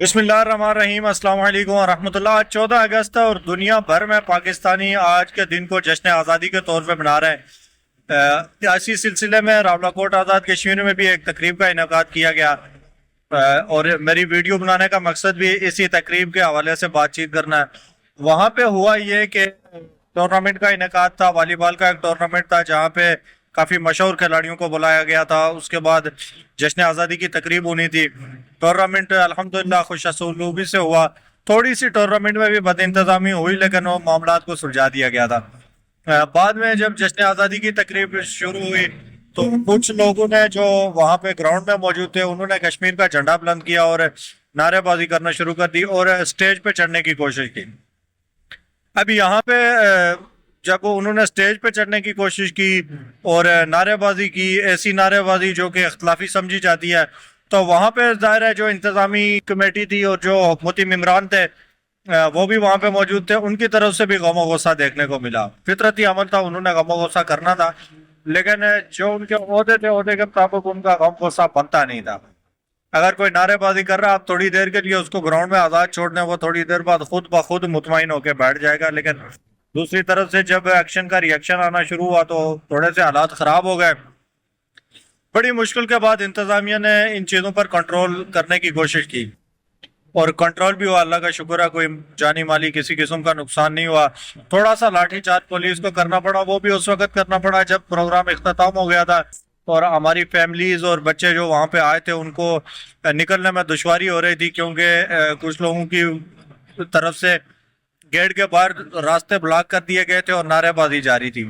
बिस्मिल्लाहिर्रहमानिर्रहीम। अस्सलाम वालेकुम वरहमतुल्लाह। आज 14 अगस्त है और दुनिया भर में पाकिस्तानी आज के दिन को जश्न आज़ादी के तौर पे मना रहे हैं। इसी सिलसिले में रावलाकोट आज़ाद कश्मीर में भी एक तकरीब का इनेकाद किया गया। और मेरी वीडियो बनाने का मकसद भी इसी तकरीब के हवाले से बातचीत करना है। वहाँ पे हुआ ये कि टूर्नामेंट का इनेकाद था, वॉलीबॉल का एक टूर्नामेंट था जहाँ पे काफ़ी मशहूर खिलाड़ियों को बुलाया गया था। उसके बाद जश्न आज़ादी की तकरीब होनी थी। टूर्नामेंट अल्हम्दुलिल्लाह खुशसलूबी से हुआ। थोड़ी सी टूर्नामेंट में भी बदइंतजामी हुई लेकिन वो मामला को सुलझा दिया गया था। बाद में जब जश्न आज़ादी की तकरीब शुरू हुई तो कुछ लोगों ने जो वहाँ पे ग्राउंड में मौजूद थे उन्होंने कश्मीर का झंडा बुलंद किया और नारेबाजी करना शुरू कर दी और स्टेज पे चढ़ने की कोशिश की। अब यहाँ पे जब उन्होंने स्टेज पे चढ़ने की कोशिश की और नारेबाजी की, ऐसी नारेबाजी जो कि इख्तलाफी समझी जाती है, तो वहाँ पे ज़ाहिर है जो इंतज़ामी कमेटी थी और जो हुकूमती मेम्बरान थे वो भी वहाँ पे मौजूद थे। उनकी तरफ से भी गम गुस्सा देखने को मिला। फितरती अमल था, उन्होंने गम गुस्सा करना था, लेकिन जो उनके ओहदे थे ओहदे के मुताबिक उनका गम गुस्सा बनता नहीं था। अगर कोई नारेबाजी कर रहा, आप थोड़ी देर के लिए उसको ग्राउंड में आज़ाद छोड़ दें, वो थोड़ी देर बाद खुद ब खुद मुतमईन होकर बैठ जाएगा। लेकिन दूसरी तरफ से जब एक्शन का रिएक्शन आना शुरू हुआ तो थोड़े से हालात ख़राब हो गए। बड़ी मुश्किल के बाद इंतज़ामिया ने इन चीज़ों पर कंट्रोल करने की कोशिश की और कंट्रोल भी हुआ। अल्लाह का शुक्र है, कोई जानी माली किसी किस्म का नुकसान नहीं हुआ। थोड़ा सा लाठीचार्ज पुलिस को करना पड़ा, वो भी उस वक्त करना पड़ा जब प्रोग्राम इख्तिताम हो गया था और हमारी फैमिलीज और बच्चे जो वहाँ पे आए थे उनको निकलने में दुश्वारी हो रही थी, क्योंकि कुछ लोगों की तरफ से गेट के बाहर रास्ते ब्लॉक कर दिए गए थे और नारेबाजी जारी थी।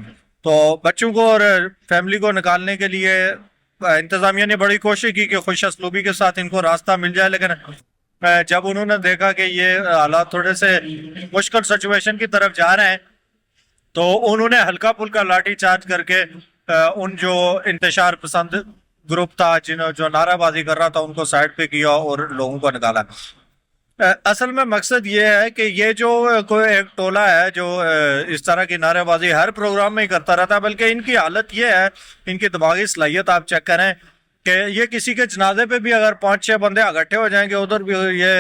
तो बच्चों को और फैमिली को निकालने के लिए इंतजामिया ने बड़ी कोशिश की कि खुश असलूबी के साथ इनको रास्ता मिल जाए, लेकिन जब उन्होंने देखा कि ये हालात थोड़े से मुश्किल सिचुएशन की तरफ जा रहे हैं तो उन्होंने हल्का फुल्का लाठी चार्ज करके उन जो इंतशार पसंद ग्रुप था जो नाराबाजी कर रहा था उनको साइड पे किया और लोगों को निकाला। असल में मकसद ये है कि ये जो कोई एक टोला है जो इस तरह की नारेबाजी हर प्रोग्राम में ही करता रहता है, बल्कि इनकी हालत ये है, इनकी दिमागी सलाहियत आप चेक करें कि ये किसी के जनाजे पे भी अगर 5-6 बंदे इकट्ठे हो जाएंगे उधर भी ये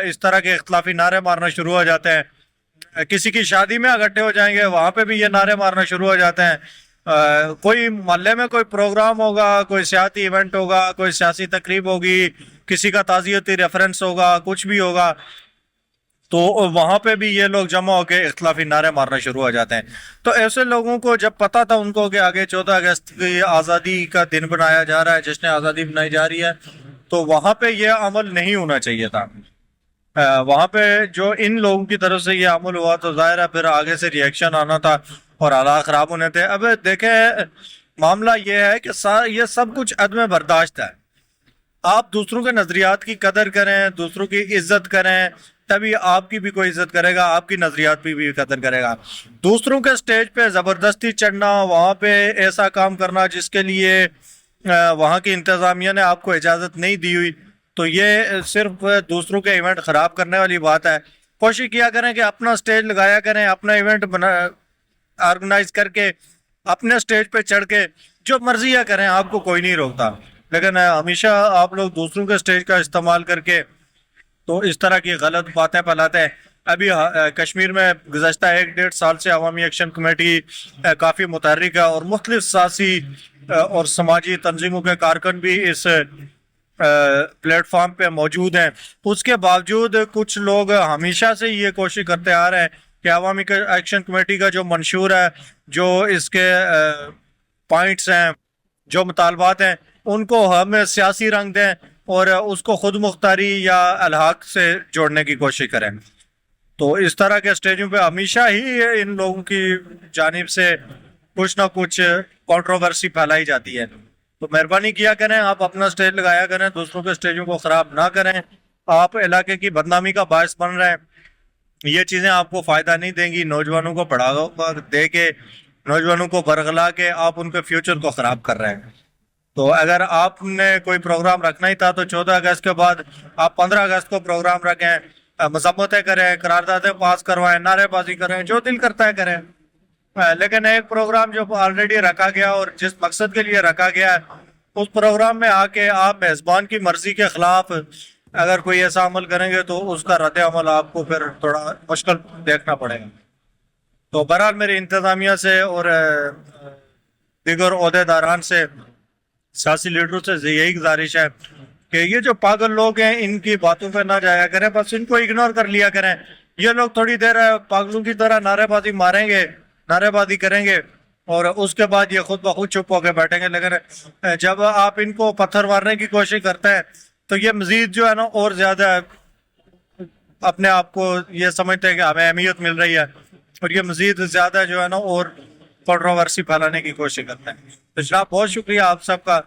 इस तरह के इख्तलाफी नारे मारना शुरू हो जाते हैं। किसी की शादी में इकट्ठे हो जाएंगे वहाँ पे भी ये नारे मारना शुरू हो जाते हैं। कोई मोहल्ले में कोई प्रोग्राम होगा, कोई सियासी इवेंट होगा, कोई सियासी तकरीब होगी, किसी का ताज़ियती रेफरेंस होगा, कुछ भी होगा, तो वहाँ पे भी ये लोग जमा होकर इख्तलाफी नारे मारना शुरू हो जाते हैं। तो ऐसे लोगों को जब पता था उनको कि आगे 14 अगस्त की आज़ादी का दिन बनाया जा रहा है, जश्न आज़ादी बनाई जा रही है, तो वहाँ पे ये अमल नहीं होना चाहिए था। वहाँ पे जो इन लोगों की तरफ से ये अमल हुआ तो जाहिर है फिर आगे से रिएक्शन आना था और हालात ख़राब होने थे। अब देखें, मामला ये है कि ये सब कुछ अदम बर्दाश्त है। आप दूसरों के नज़रियात की कदर करें, दूसरों की इज्जत करें, तभी आपकी भी कोई इज्जत करेगा, आपकी नज़रियात की भी कदर करेगा। दूसरों के स्टेज पे ज़बरदस्ती चढ़ना, वहाँ पे ऐसा काम करना जिसके लिए वहाँ की इंतज़ामिया ने आपको इजाज़त नहीं दी हुई, तो ये सिर्फ दूसरों के इवेंट ख़राब करने वाली बात है। कोशिश किया करें कि अपना स्टेज लगाया करें, अपना इवेंट बना ऑर्गेनाइज करके अपने स्टेज पे चढ़ के जो मर्जी है करें, आपको कोई नहीं रोकता। लेकिन हमेशा आप लोग दूसरों के स्टेज का इस्तेमाल करके तो इस तरह की गलत बातें फैलाते हैं। अभी कश्मीर में गुज़श्ता 1-1.5 साल से अवामी एक्शन कमेटी काफ़ी मुतहर्रिक है और मुख्तलिफ सियासी और समाजी तंजीमों के कारकुन भी इस प्लेटफॉर्म पे मौजूद हैं। उसके बावजूद कुछ लोग हमेशा से ये कोशिश करते आ रहे हैं कि अवामी एक्शन कमेटी का जो मंशूर है, जो इसके पॉइंट्स हैं, जो मुतालबात हैं, उनको हम सियासी रंग दें और उसको खुद मुख्तारी या अलहाक से जोड़ने की कोशिश करें। तो इस तरह के स्टेजों पे हमेशा ही इन लोगों की जानिब से कुछ ना कुछ कंट्रोवर्सी फैलाई जाती है। तो मेहरबानी किया करें, आप अपना स्टेज लगाया करें, दूसरों के स्टेजों को ख़राब ना करें। आप इलाके की बदनामी का बायस बन रहे हैं, ये चीज़ें आपको फ़ायदा नहीं देंगी। नौजवानों को बढ़ावा दे के, नौजवानों को बरगला के आप उनके फ्यूचर को ख़राब कर रहे हैं। तो अगर आपने कोई प्रोग्राम रखना ही था तो 14 अगस्त के बाद आप 15 अगस्त को प्रोग्राम रखें, मजम्मतें करें, करारदादें पास करवाएं, नारेबाजी करें, जो दिल करता है करें। लेकिन एक प्रोग्राम जो ऑलरेडी रखा गया और जिस मकसद के लिए रखा गया है, उस प्रोग्राम में आके आप मेज़बान की मर्जी के खिलाफ اگر کوئی ایسا عمل کریں گے تو اس کا رد عمل آپ کو پھر تھوڑا مشکل دیکھنا پڑے گا. تو بہرحال میری انتظامیہ سے اور دیگر عہدے داران سے، سیاسی لیڈروں سے یہی گزارش ہے کہ یہ جو پاگل لوگ ہیں ان کی باتوں پہ نہ جایا کریں، بس ان کو اگنور کر لیا کریں. یہ لوگ تھوڑی دیر پاگلوں کی طرح نعرے بازی ماریں گے، نعرے بازی کریں گے اور اس کے بعد یہ خود بخود چپ ہو کے بیٹھیں گے. لیکن جب آپ ان کو پتھر مارنے کی کوشش کرتے ہیں تو یہ مزید جو ہے نا اور زیادہ اپنے آپ کو یہ سمجھتے ہیں کہ ہمیں اہمیت مل رہی ہے اور یہ مزید زیادہ جو ہے نا اور کنٹروورسی پھیلانے کی کوشش کرتے ہیں. تو جناب بہت شکریہ آپ سب کا.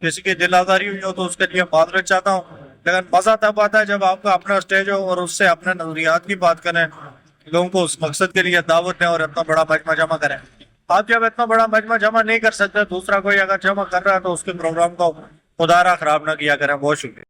کسی کی دل آزاری ہوئی ہو تو اس کے لیے معذرت چاہتا ہوں، لیکن مزہ تب آتا ہے جب آپ کا اپنا اسٹیج ہو اور اس سے اپنے نظریات کی بات کریں، لوگوں کو اس مقصد کے لیے دعوت دیں اور اتنا بڑا مجمع جمع کریں. آپ جب اتنا بڑا مجمع جمع نہیں کر سکتے، دوسرا کوئی اگر جمع کر رہا ہے تو اس کے پروگرام کو خدا را خراب نہ کیا کریں. بہت شکریہ.